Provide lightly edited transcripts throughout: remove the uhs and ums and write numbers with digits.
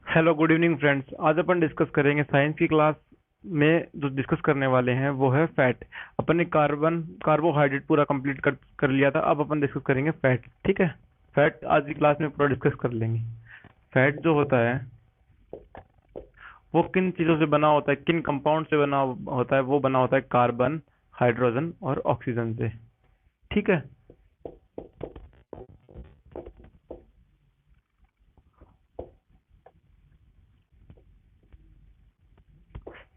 Hello good evening friends. आज अपन discuss करेंगे science की क्लास में जो डिस्कस करने वाले हैं वो है फैट। अपन ने कार्बोहाइड्रेट पूरा कंप्लीट कर लिया था। अब अपन डिस्कस करेंगे फैट। ठीक है, फैट आज की क्लास में पूरा डिस्कस कर लेंगे। फैट जो होता है वो किन चीज़ों से बना होता है, किन कंपाउंड से बना होता है। वो बना होता है कार्बन, हाइड्रोजन और ऑक्सीजन से। ठीक है,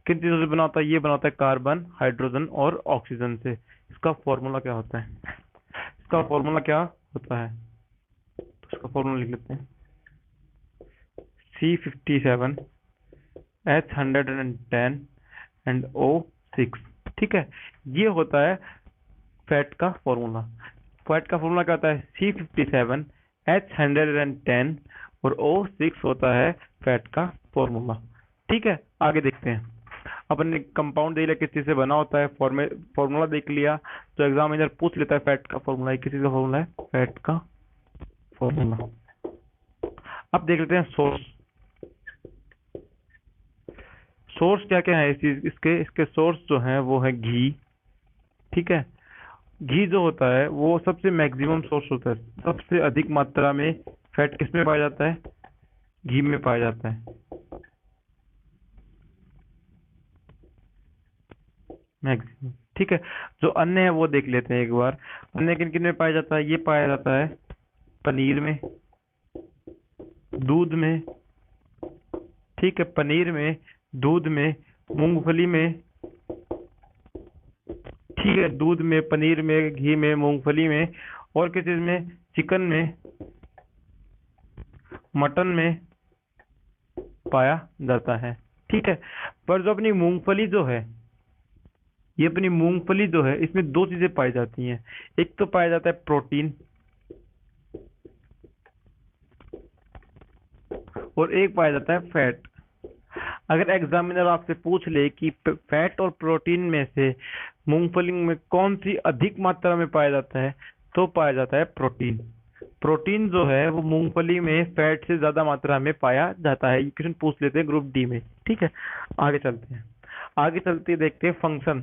किन चीज़ों से बना होता है? ये बना होता है कार्बन, हाइड्रोजन और ऑक्सीजन से। इसका फॉर्मूला क्या होता है? इसका फॉर्मूला क्या होता है? तो इसका फॉर्मूला लिख लेते हैं। C57, H110 and O6। ठीक है, ये होता है फैट का फॉर्मूला। फैट का फॉर्मूला क्या होता है? C57, H110 और O6 होता है फैट का फॉर्मूला। ठीक है, आगे देखते हैं। अपन ने कंपाउंड देख लिया किस चीज से बना होता है, फॉर्मूला देख लिया। तो एग्जामिनर पूछ लेता है फैट का फॉर्मूला किस चीज का फॉर्मूला है? फैट का फॉर्मूला। अब देख लेते हैं सोर्स। सोर्स क्या क्या है इस चीज इसके इसके सोर्स जो है वो है घी। ठीक है, घी जो होता है वो सबसे मैक्सिमम सोर्स होता है। सबसे अधिक मात्रा में फैट किस में पाया जाता है? घी में पाया जाता है मैक्सिमम। ठीक है, जो अन्य है वो देख लेते हैं एक बार। अन्य किन किन में पाया जाता है? ये पाया जाता है पनीर में, दूध में। ठीक है, पनीर में, दूध में, मूंगफली में। ठीक है, दूध में, पनीर में, घी में, मूंगफली में। और किस चीज में? चिकन में, मटन में पाया जाता है। ठीक है, पर जो अपनी मूंगफली जो है, ये अपनी मूंगफली जो है इसमें दो चीजें पाई जाती हैं। एक तो पाया जाता है प्रोटीन और एक पाया जाता है फैट। अगर एग्जामिनर आपसे पूछ ले कि फैट और प्रोटीन में से मूंगफली में कौन सी अधिक मात्रा में पाया जाता है, तो पाया जाता है प्रोटीन। प्रोटीन जो है वो मूंगफली में फैट से ज्यादा मात्रा में पाया जाता है। ये क्वेश्चन पूछ लेते हैं ग्रुप डी में। ठीक है, आगे चलते हैं। आगे चलते देखते हैं फंक्शन।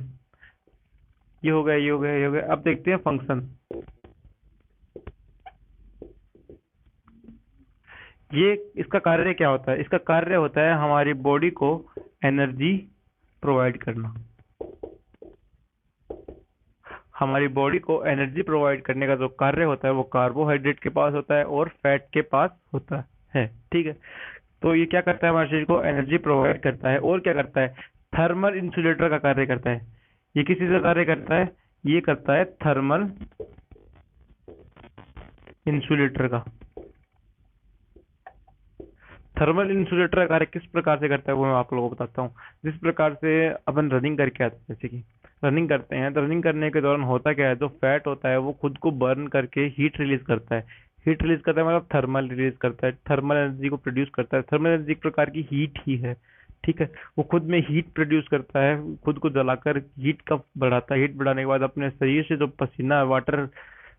ये हो गया, ये हो गया, ये हो गया। अब देखते हैं फंक्शन। ये इसका कार्य क्या होता है? इसका कार्य होता है हमारी बॉडी को एनर्जी प्रोवाइड करना। हमारी बॉडी को एनर्जी प्रोवाइड करने का जो कार्य होता है वो कार्बोहाइड्रेट के पास होता है और फैट के पास होता है। ठीक है, तो ये क्या करता है? हमारे शरीर को एनर्जी प्रोवाइड करता है और क्या करता है? थर्मल इंसुलेटर का कार्य करता है। ये किस चीज का कार्य करता है? ये करता है थर्मल इंसुलेटर का। थर्मल इंसुलेटर का कार्य किस प्रकार से करता है वो मैं आप लोगों को बताता हूँ। जिस प्रकार से अपन रनिंग करके आते हैं, जैसे कि रनिंग करते हैं तो रनिंग करने के दौरान होता क्या है? जो फैट होता है वो खुद को बर्न करके हीट रिलीज करता है। हीट रिलीज करता है मतलब थर्मल रिलीज करता है, थर्मल एनर्जी को प्रोड्यूस करता है। थर्मल एनर्जी एक प्रकार की हीट ही है। ठीक है, वो खुद में हीट प्रोड्यूस करता है, खुद को जलाकर हीट का बढ़ाता है। हीट बढ़ाने के बाद अपने शरीर से जो पसीना वाटर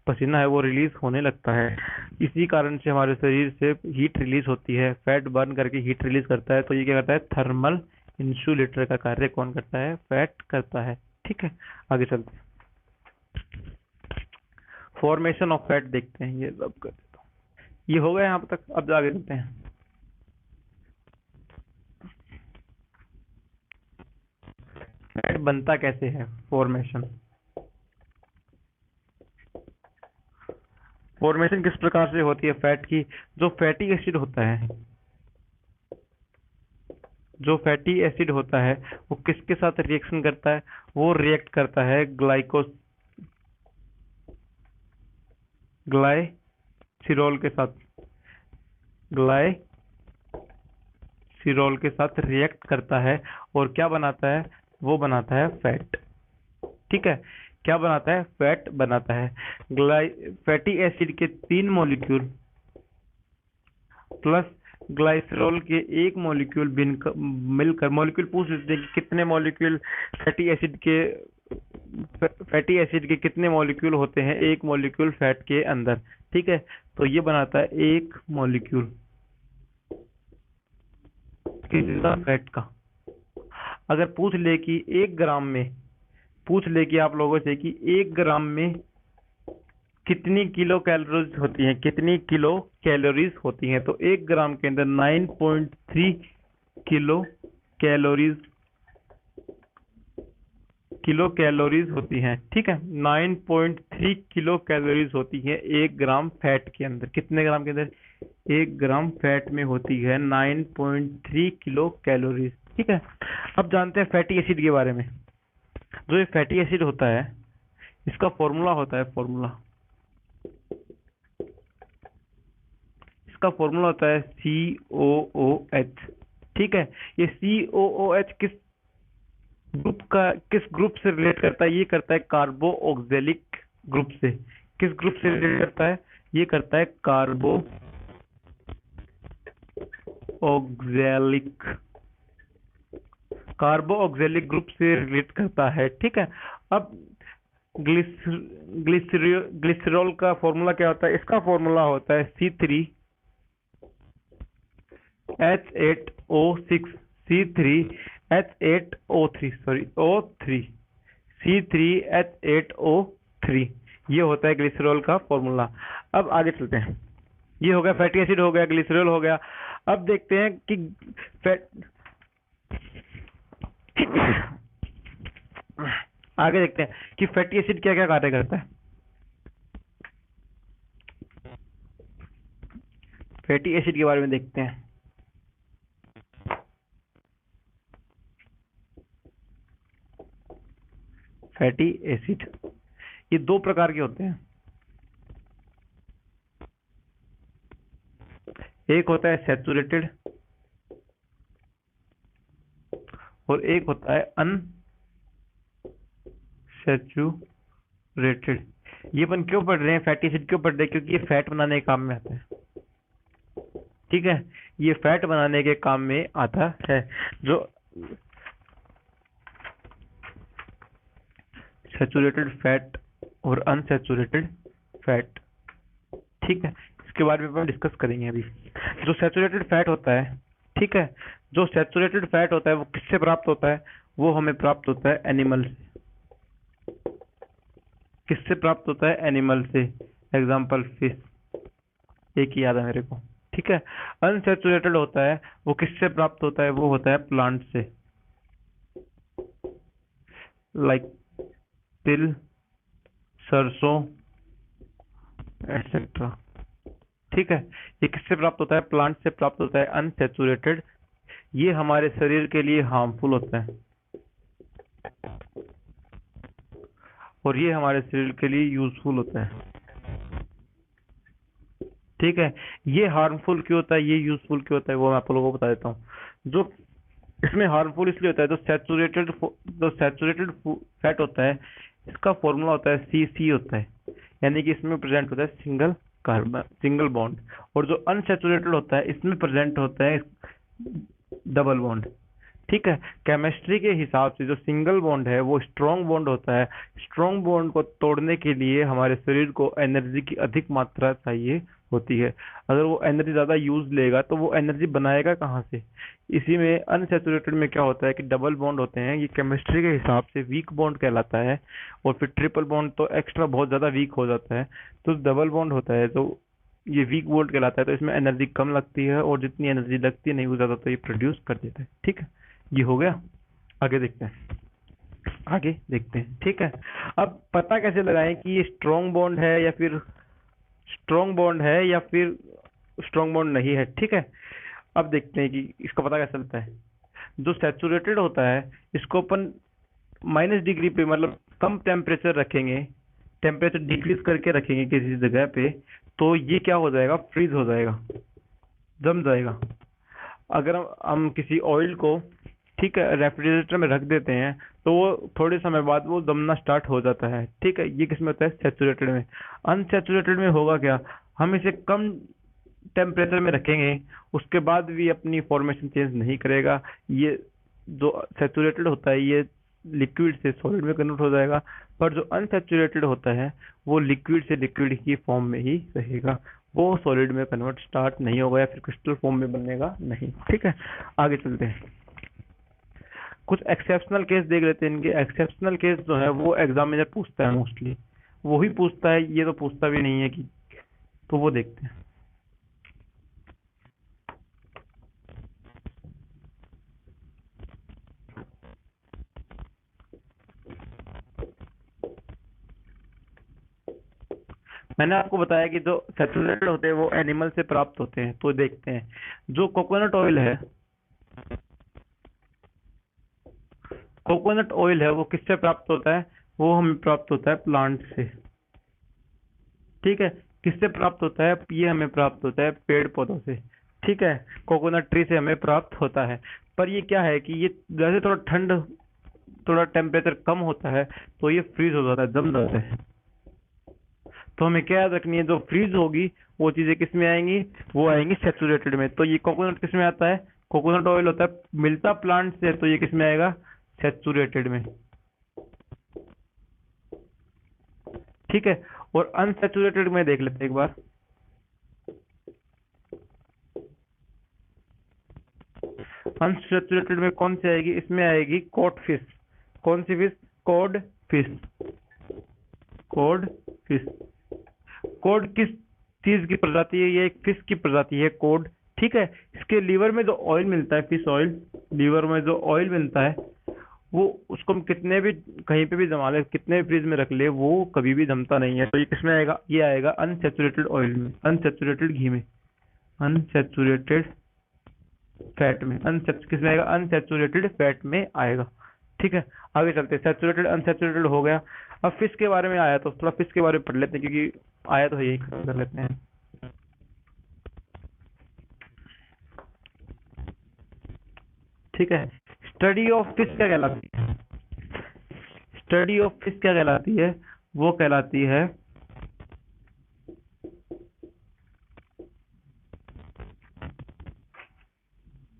पसीना है वो रिलीज होने लगता है। इसी कारण से हमारे शरीर से हीट रिलीज होती है। फैट बर्न करके हीट रिलीज करता है। तो ये क्या करता है? थर्मल इंसुलेटर का कार्य कौन करता है? फैट करता है। ठीक है, आगे चलते हैं। फॉर्मेशन ऑफ फैट देखते हैं। ये सब कर देता हूँ। ये हो गया यहाँ तक। अब आगे चलते हैं। फैट बनता कैसे है? फॉर्मेशन। फॉर्मेशन किस प्रकार से होती है फैट की? जो फैटी एसिड होता है, जो फैटी एसिड होता है वो किसके साथ रिएक्शन करता है? वो रिएक्ट करता है ग्लाइसिरॉल के साथ। ग्लाइसिरॉल के साथ रिएक्ट करता है और क्या बनाता है? वो बनाता है फैट। ठीक है, क्या बनाता है? फैट बनाता है। ग्लाई फैटी एसिड के 3 मॉलिक्यूल प्लस ग्लाइसरॉल के एक मॉलिक्यूल मिलकर, मॉलिक्यूल पूछ लेते हैं कि कितने मॉलिक्यूल फैटी एसिड के कितने मॉलिक्यूल होते हैं एक मॉलिक्यूल फैट के अंदर। ठीक है, तो ये बनाता है एक मॉलिक्यूल किसका? फैट का। अगर पूछ ले कि 1 ग्राम में, पूछ ले कि आप लोगों से कि 1 ग्राम में कितनी किलो कैलोरीज होती हैं, कितनी किलो कैलोरीज होती हैं, तो 1 ग्राम के अंदर 9.3 किलो कैलोरीज, किलो कैलोरीज होती हैं। ठीक है, 9.3 किलो कैलोरीज होती है 1 ग्राम फैट के अंदर। कितने ग्राम के अंदर? 1 ग्राम फैट में होती है 9.3 किलो कैलोरीज। ठीक है, अब जानते हैं फैटी एसिड के बारे में। जो ये फैटी एसिड होता है, इसका फॉर्मूला होता है, फॉर्मूला, इसका फॉर्मूला होता है COOH। ठीक है, ये COOH किस ग्रुप का, किस ग्रुप से रिलेट करता है? ये करता है कार्बो ऑक्जेलिक ग्रुप से। किस ग्रुप से रिलेट करता है? ये करता है कार्बो ऑक्जेलिक, कार्बो ऑक्जेलिक ग्रुप से रिलेट करता है। ठीक है, अब ग्लिसरॉल का फॉर्मूला क्या होता है? इसका फॉर्मूला होता है C3H8O6, C3H8O3, sorry O3, C3H8O3, ये होता है ग्लिसरॉल का फॉर्मूला। अब आगे चलते हैं। ये हो गया फैटी एसिड, हो गया ग्लिसरॉल, हो गया। अब देखते हैं कि फैट आगे देखते हैं कि फैटी एसिड क्या क्या कार्य करता है। फैटी एसिड के बारे में देखते हैं। फैटी एसिड ये 2 प्रकार के होते हैं। एक होता है सैचुरेटेड और एक होता है अनसैचुरेटेड। ये अपन क्यों पढ़ रहे हैं? फैटी एसिड क्यों पढ़ रहे हैं? क्योंकि ये फैट बनाने के काम में आता है। ठीक है, ये फैट बनाने के काम में आता है। जो सैचुरेटेड फैट और अनसैचुरेटेड फैट, ठीक है, इसके बारे में अपन डिस्कस करेंगे अभी। जो सैचुरेटेड फैट होता है, ठीक है, जो सैचुरेटेड फैट होता है वो किससे प्राप्त होता है? वो हमें प्राप्त होता है एनिमल से। किससे प्राप्त होता है? एनिमल से। एग्जाम्पल फिश, एक ही याद है मेरे को। ठीक है, अनसैचुरेटेड होता है वो किससे प्राप्त होता है? वो होता है प्लांट से, लाइक तिल, सरसों एक्सेट्रा। ठीक है, ये किससे प्राप्त होता है? प्लांट से प्राप्त होता है अनसैचुरेटेड। ये हमारे शरीर के लिए हार्मफुल होता है और ये हमारे शरीर के लिए यूजफुल होता है। ठीक है, ये हार्मफुल क्यों होता है, ये यूजफुल क्यों होता है, वो मैं आप लोगों को बता देता हूँ। जो इसमें हार्मफुल इसलिए होता है, जो सैचुरेटेड फैट होता है, इसका फॉर्मूला होता है CC होता है, यानी कि इसमें प्रेजेंट होता है सिंगल कार्बन, सिंगल बॉन्ड। और जो अनसैचुरेटेड होता है, इसमें प्रेजेंट होता है डबल बॉन्ड। ठीक है, केमिस्ट्री के हिसाब से जो सिंगल बॉन्ड है वो स्ट्रॉन्ग बॉन्ड होता है। स्ट्रॉन्ग बॉन्ड को तोड़ने के लिए हमारे शरीर को एनर्जी की अधिक मात्रा चाहिए होती है। अगर वो एनर्जी ज्यादा यूज लेगा तो वो एनर्जी बनाएगा कहाँ से? इसी में अनसैचुरेटेड में क्या होता है कि डबल बॉन्ड होते हैं, ये केमिस्ट्री के हिसाब से वीक बॉन्ड कहलाता है। और फिर ट्रिपल बॉन्ड तो एक्स्ट्रा बहुत ज्यादा वीक हो जाता है। तो डबल बॉन्ड होता है तो ये वीक बॉन्ड कहलाता है। तो इसमें एनर्जी कम लगती है और जितनी एनर्जी लगती है नहीं वो ज्यादा, तो ये प्रोड्यूस कर देता है। ठीक है, ये हो गया। आगे देखते हैं, आगे देखते हैं। ठीक है, अब पता कैसे लगाएं कि ये स्ट्रॉन्ग बॉन्ड है या फिर स्ट्रॉन्ग बॉन्ड है या फिर स्ट्रॉन्ग बॉन्ड नहीं है? ठीक है, अब देखते हैं कि इसका पता कैसे चलता है। जो सैचुरेटेड होता है इसको अपन -डिग्री पे, मतलब कम टेम्परेचर रखेंगे, टेम्परेचर डिक्रीज करके रखेंगे किसी जगह पे, तो ये क्या हो जाएगा? फ्रीज हो जाएगा, जम जाएगा। अगर हम किसी ऑयल को, ठीक है, रेफ्रिजरेटर में रख देते हैं तो वो थोड़े समय बाद वो जमना स्टार्ट हो जाता है। ठीक है, ये किसमें होता है? सैचुरेटेड में। अनसैचुरेटेड में होगा क्या? हम इसे कम टेम्परेचर में रखेंगे, उसके बाद भी अपनी फॉर्मेशन चेंज नहीं करेगा। ये जो सैचुरेटेड होता है ये लिक्विड से सॉलिड में कन्वर्ट हो जाएगा, पर जो अनसैचुरेटेड होता है वो लिक्विड से लिक्विड की फॉर्म में ही रहेगा। वो सॉलिड में कन्वर्ट स्टार्ट नहीं होगा या फिर क्रिस्टल फॉर्म में बनेगा नहीं। ठीक है, आगे चलते हैं। कुछ एक्सेप्शनल केस देख लेते हैं। इनके एक्सेप्शनल केस जो है वो एग्जामिनर पूछता है मोस्टली, वो ही पूछता है, ये तो पूछता भी नहीं है कि, तो वो देखते हैं। मैंने आपको बताया कि जो सैचुरेटेड होते हैं वो एनिमल से प्राप्त होते हैं, तो देखते हैं। जो कोकोनट ऑयल है वो किससे प्राप्त होता है? वो हमें प्राप्त होता है प्लांट से। ठीक है, किससे प्राप्त होता है? ये हमें प्राप्त होता है पेड़ पौधों से। ठीक है, कोकोनट ट्री से हमें प्राप्त होता है। पर ये क्या है कि ये जैसे थोड़ा टेम्परेचर कम होता है तो ये फ्रीज हो जाता है, जम जाता है। तो हमें क्या याद रखनी है, जो फ्रीज होगी वो चीजें किस में आएंगी? वो आएंगी सैचुरेटेड में। तो ये कोकोनट किस में आता है? कोकोनट ऑयल होता है, मिलता प्लांट से, तो ये किस में आएगा? सैचुरेटेड में। ठीक है, और अनसैचुरेटेड में देख लेते हैं एक बार। अनसैचुरेटेड में कौन सी आएगी? इसमें आएगी कॉड फिश। कौन सी fish? Cod fish. Cod fish. Cod किस चीज की प्रजाति है? ये एक फिश की प्रजाति है कॉड। ठीक है, इसके लीवर में जो ऑयल मिलता है, फिश ऑयल, लीवर में जो ऑयल मिलता है, वो उसको हम कितने भी कहीं पे भी जमा ले, कितने भी फ्रिज में रख ले, वो कभी भी जमता नहीं है। तो ये किसमें आएगा? ये आएगा अनसैचुरेटेड ऑयल में, अनसैचुरेटेड घी में, अनसैचुरेटेड फैट में। किसमें आएगा? अनसैचुरेटेड फैट में आएगा। ठीक है, आगे चलते हैं। सैचुरेटेड अनसैचुरेटेड हो गया। अब फिश के बारे में आया तो थोड़ा फिश के बारे में पढ़ लेते हैं, क्योंकि आया तो है, यही खत्म कर लेते हैं। ठीक है, स्टडी ऑफ फिश क्या कहलाती है? स्टडी ऑफ फिश क्या कहलाती है? वो कहलाती है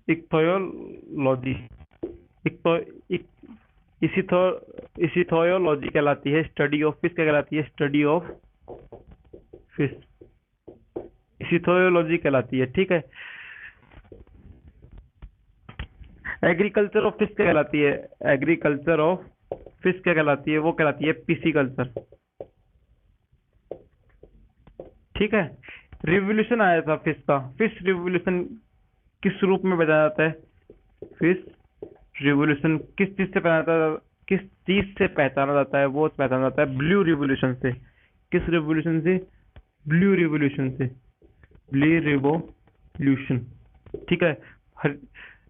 इक्थोलॉजी। इक्थो इक, इसिथोलॉजी कहलाती है। स्टडी ऑफ फिश क्या कहलाती है? स्टडी ऑफ फिश इसिथोलॉजी कहलाती है। ठीक है, एग्रीकल्चर ऑफ फिश क्या कहलाती है? एग्रीकल्चर ऑफ फिश क्या कहलाती है? वो कहलाती है पिसीकल्चर। ठीक है, रिवोल्यूशन आया था फिश का। फिश रिवोल्यूशन किस रूप में बताया जाता है? फिश रिवोल्यूशन किस चीज से पहचाना, किस चीज से पहचाना जाता है? वो पहचाना जाता है ब्लू रिवोल्यूशन से। किस रिवोल्यूशन से? ब्लू रिवोल्यूशन से। Blue revolution. ठीक है,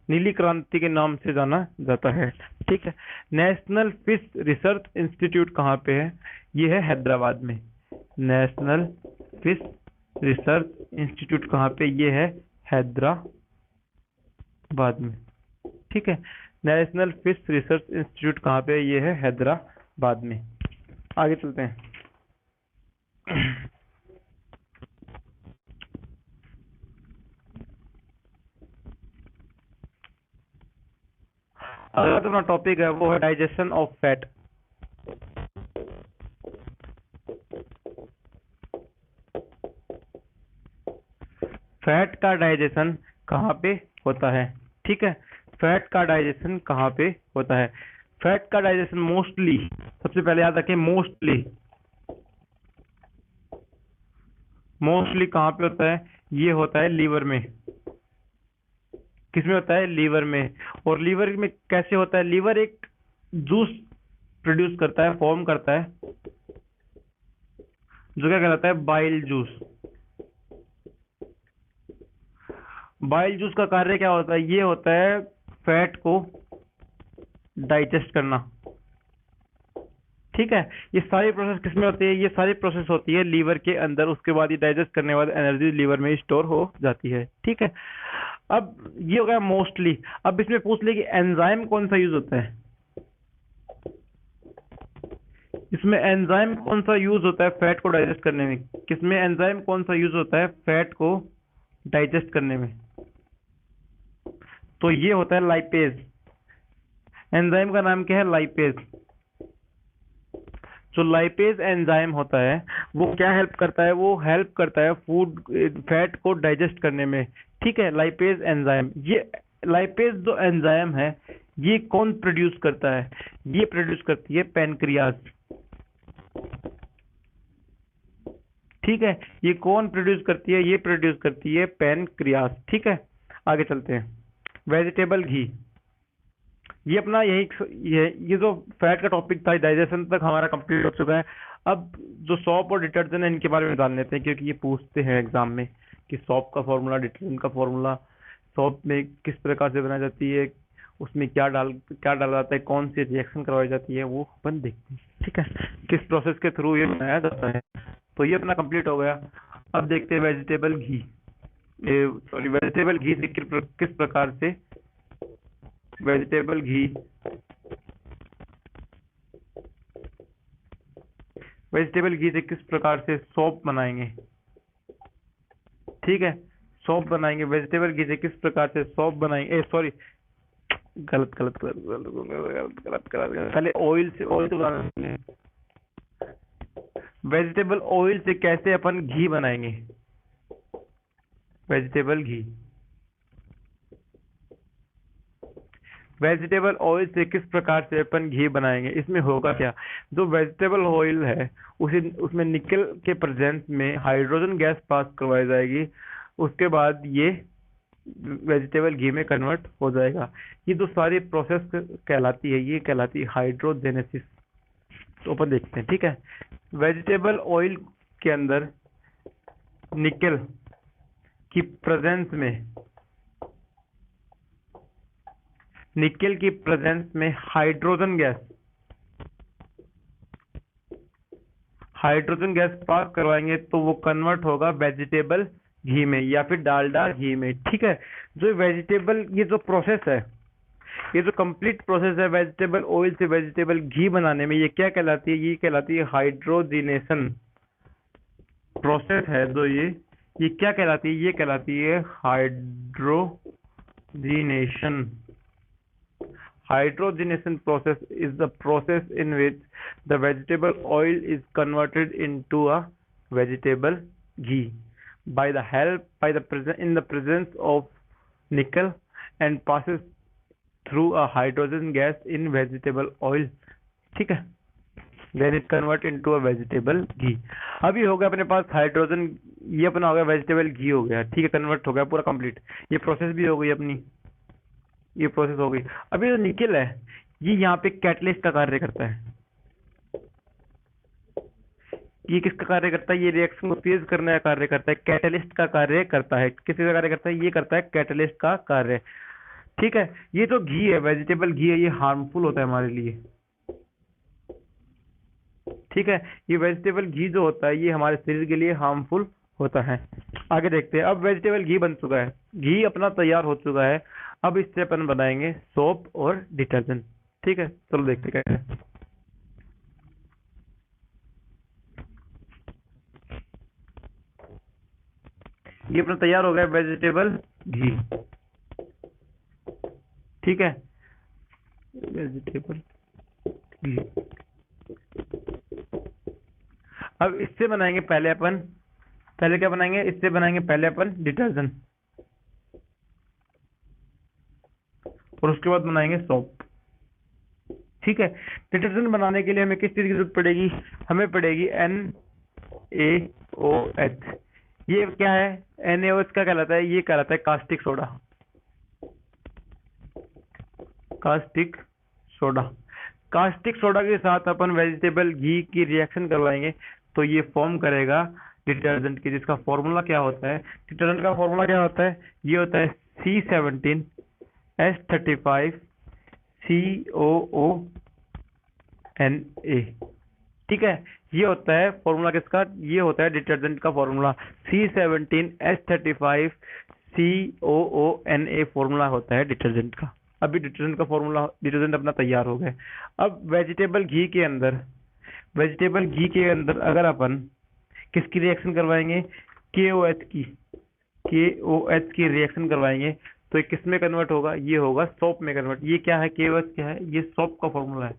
नीली क्रांति के नाम से जाना जाता है। ठीक है, नेशनल फिश रिसर्च इंस्टीट्यूट कहाँ पे है? ये है हैदराबाद में। नेशनल फिश रिसर्च इंस्टीट्यूट कहाँ पे? ये है हैदराबाद में। ठीक है, नेशनल फिश रिसर्च इंस्टीट्यूट कहाँ पे? ये है हैदराबाद में। आगे चलते हैं। अगला जो अपना टॉपिक है वो है डाइजेशन ऑफ फैट। फैट का डाइजेशन कहाँ पे होता है? ठीक है, फैट का डाइजेशन कहाँ पे होता है? फैट का डाइजेशन मोस्टली, सबसे पहले याद रखें, मोस्टली कहाँ पे होता है? ये होता है लीवर में। किसमें होता है? लीवर में। और लीवर में कैसे होता है? लीवर एक जूस प्रोड्यूस करता है, फॉर्म करता है, जो क्या कहलाता है? Bile juice. बाइल जूस का कार्य क्या होता है? ये होता है फैट को डाइजेस्ट करना। ठीक है, ये सारी प्रोसेस किसमें होती है? ये सारी प्रोसेस होती है लीवर के अंदर। उसके बाद ये डाइजेस्ट करने के बाद एनर्जी लीवर में स्टोर हो जाती है। ठीक है, अब ये हो गया मोस्टली। अब इसमें पूछ ले कि एंजाइम कौन सा यूज होता है? इसमें एंजाइम कौन सा यूज होता है फैट को डाइजेस्ट करने में? किसमें एंजाइम कौन सा यूज होता है फैट को डाइजेस्ट करने में? तो ये होता है लाइपेज। एंजाइम का नाम क्या है? लाइपेज। जो लाइपेज एंजाइम होता है वो क्या हेल्प करता है, वो हेल्प करता है फूड फैट को डाइजेस्ट करने में। ठीक है, लाइपेज एंजाइम, ये लाइपेज जो एंजाइम है ये कौन प्रोड्यूस करता है, ये प्रोड्यूस करती है पैनक्रियाज। ठीक है, ये कौन प्रोड्यूस करती है, ये प्रोड्यूस करती है पैनक्रियाज। ठीक है, आगे चलते हैं। वेजिटेबल घी, ये अपना ये जो फैट का टॉपिक था डाइजेशन तक हमारा कंप्लीट हो चुका है। अब जो सॉप और डिटर्जेंट है इनके बारे में जान लेते हैं, क्योंकि ये पूछते हैं एग्जाम में कि सॉप का फॉर्मूला, डिटर्जेंट का फॉर्मूला, सॉप में किस प्रकार से बनाई जाती है, उसमें क्या डाला जाता है, कौन सी रिएक्शन करवाई जाती है, वो अपन देखते हैं। ठीक है, किस प्रोसेस के थ्रू ये बनाया जाता है। तो ये अपना कंप्लीट हो गया। अब देखते हैं वेजिटेबल घी, सॉरी वेजिटेबल घी से किस प्रकार से वेजिटेबल घी से किस प्रकार से सॉप बनाएंगे। ठीक है, सॉप बनाएंगे, वेजिटेबल घी से किस प्रकार से सॉप बनाएंगे, सॉरी गलत गलत गलत गलत गलत गलत गलत पहले ऑयल से, ऑयल तो बनाना, वेजिटेबल ऑयल से कैसे अपन घी बनाएंगे। वेजिटेबल घी, वेजिटेबल ऑयल से किस प्रकार से अपन घी बनाएंगे। इसमें होगा क्या, जो वेजिटेबल ऑयल है उसमें निकल के प्रेजेंस में हाइड्रोजन गैस पास करवाई जाएगी, उसके बाद ये वेजिटेबल घी में कन्वर्ट हो जाएगा। ये जो सारी प्रोसेस कहलाती है ये कहलाती है हाइड्रोजेनेसिस। तो अपन देखते हैं। ठीक है, वेजिटेबल ऑयल के अंदर निकल की प्रेजेंस में हाइड्रोजन गैस पास करवाएंगे तो वो कन्वर्ट होगा वेजिटेबल घी में या फिर डालडा घी में। ठीक है, जो वेजिटेबल ये जो प्रोसेस है, ये जो कंप्लीट प्रोसेस है वेजिटेबल ऑयल से वेजिटेबल घी बनाने में, ये क्या कहलाती है, ये कहलाती है हाइड्रोजिनेशन प्रोसेस है। जो ये क्या कहलाती है, ये कहलाती है hydrogenation. Hydrogenation process is the process in which the vegetable oil is converted into a vegetable ghee in the presence of nickel and passes through a hydrogen gas in vegetable oil. ठीक है, then it convert into a vegetable ghee. अभी हो गया अपने पास hydrogen, ये अपना हो गया वेजिटेबल घी हो गया। ठीक है, कन्वर्ट हो गया पूरा कंप्लीट, ये प्रोसेस भी हो गई अपनी, ये प्रोसेस हो गई। अभी जो निकल है ये यहाँ पे कैटलिस्ट का कार्य करता है। ये किसका कार्य करता है, ये रिएक्शन को तेज करने का कार्य करता है, कैटलिस्ट का कार्य करता है। किसका कार्य करता है, ये करता है कैटलिस्ट का कार्य। ठीक है, ये जो घी है वेजिटेबल घी है ये हार्मफुल होता है हमारे लिए। ठीक है, ये वेजिटेबल घी जो होता है ये हमारे शरीर के लिए हार्मफुल होता है। आगे देखते हैं। अब वेजिटेबल घी बन चुका है, घी अपना तैयार हो चुका है। अब इससे अपन बनाएंगे सोप और डिटर्जेंट। ठीक है, चलो देखते क्या है। ये अपना तैयार हो गया वेजिटेबल घी। ठीक है, वेजिटेबल घी। अब इससे बनाएंगे पहले क्या बनाएंगे, इससे बनाएंगे पहले अपन डिटर्जेंट और उसके बाद बनाएंगे सोप। ठीक है, डिटर्जेंट बनाने के लिए हमें किस चीज की जरूरत पड़ेगी, हमें पड़ेगी NaOH। ये क्या है, NaOH क्या कहलाता है, ये कहलाता है कास्टिक सोडा। कास्टिक सोडा के साथ अपन वेजिटेबल घी की रिएक्शन करवाएंगे तो ये फॉर्म करेगा डिटर्जेंट की, जिसका फॉर्मूला क्या होता है, डिटर्जेंट का फॉर्मूला क्या होता है, ये होता है C17H35 COONA। ठीक है, ये होता है फॉर्मूला किसका, ये होता है डिटर्जेंट का फॉर्मूला। C17H35 COONA फॉर्मूला होता है डिटर्जेंट का। अभी डिटर्जेंट का फॉर्मूला, डिटर्जेंट अपना तैयार हो गया। अब वेजिटेबल घी के अंदर अगर अपन किसकी रिएक्शन करवाएंगे, KOH की रिएक्शन करवाएंगे तो ये किस में कन्वर्ट होगा, ये होगा सोप में कन्वर्ट। ये क्या है, KOH क्या है, ये सोप का फॉर्मूला है।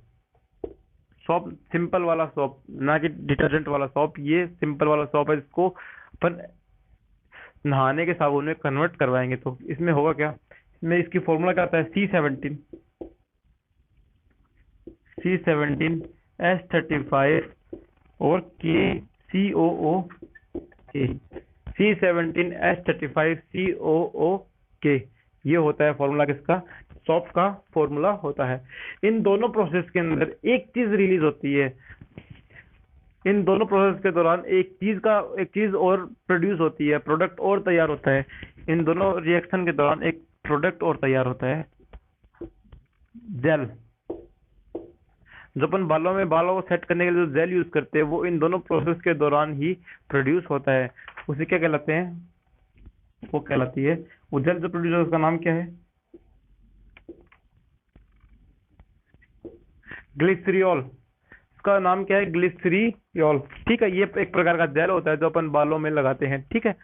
सॉप सिंपल वाला सॉप, ना कि डिटर्जेंट वाला सॉप। ये सिंपल वाला सॉप है, जिसको अपन नहाने के साबुन में कन्वर्ट करवाएंगे। तो इसमें होगा क्या, इसमें इसकी फॉर्मूला क्या आता है, C17H35 और KCOO C17H35COO। ये होता है फॉर्मूला किसका, सॉफ्ट का फॉर्मूला होता है। इन दोनों प्रोसेस के अंदर एक चीज रिलीज होती है, इन दोनों प्रोसेस के दौरान एक चीज और प्रोड्यूस होती है, प्रोडक्ट और तैयार होता है। इन दोनों रिएक्शन के दौरान एक प्रोडक्ट और तैयार होता है, जेल। जो अपन बालों को सेट करने के लिए जो जेल यूज करते हैं, वो इन दोनों प्रोसेस के दौरान ही प्रोड्यूस होता है। उसे क्या कहलाते हैं, वो कहलाती है, वो जेल जो प्रोड्यूस होता है उसका नाम क्या है, ग्लिसरियोल। इसका नाम क्या है, ग्लिसरियोल। ठीक है, ये एक प्रकार का जेल होता है जो अपन बालों में लगाते हैं। ठीक है,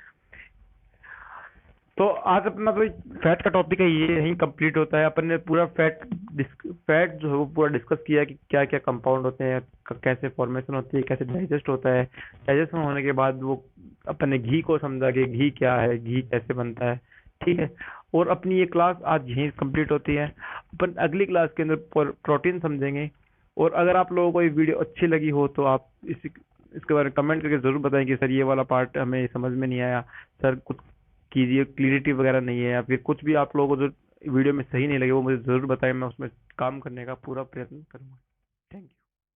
तो आज अपना तो फैट का टॉपिक है, ये यहीं कंप्लीट होता है। अपन ने पूरा फैट जो है वो पूरा डिस्कस किया कि क्या क्या कंपाउंड होते हैं, कैसे फॉर्मेशन होती है, कैसे डाइजेस्ट होता है। डाइजेशन होने के बाद वो अपन ने घी को समझा कि घी क्या है, घी कैसे बनता है। ठीक है, और अपनी ये क्लास आज यहीं कंप्लीट होती है। अपन अगली क्लास के अंदर प्रोटीन समझेंगे। और अगर आप लोगों को ये वीडियो अच्छी लगी हो तो आप इसके बारे में कमेंट करके जरूर बताएं कि सर ये वाला पार्ट हमें समझ में नहीं आया, सर कुछ कीजिए, क्लियरिटी वगैरह नहीं है, या फिर कुछ भी आप लोगों को जो वीडियो में सही नहीं लगे वो मुझे जरूर बताएं। मैं उसमें काम करने का पूरा प्रयत्न करूंगा।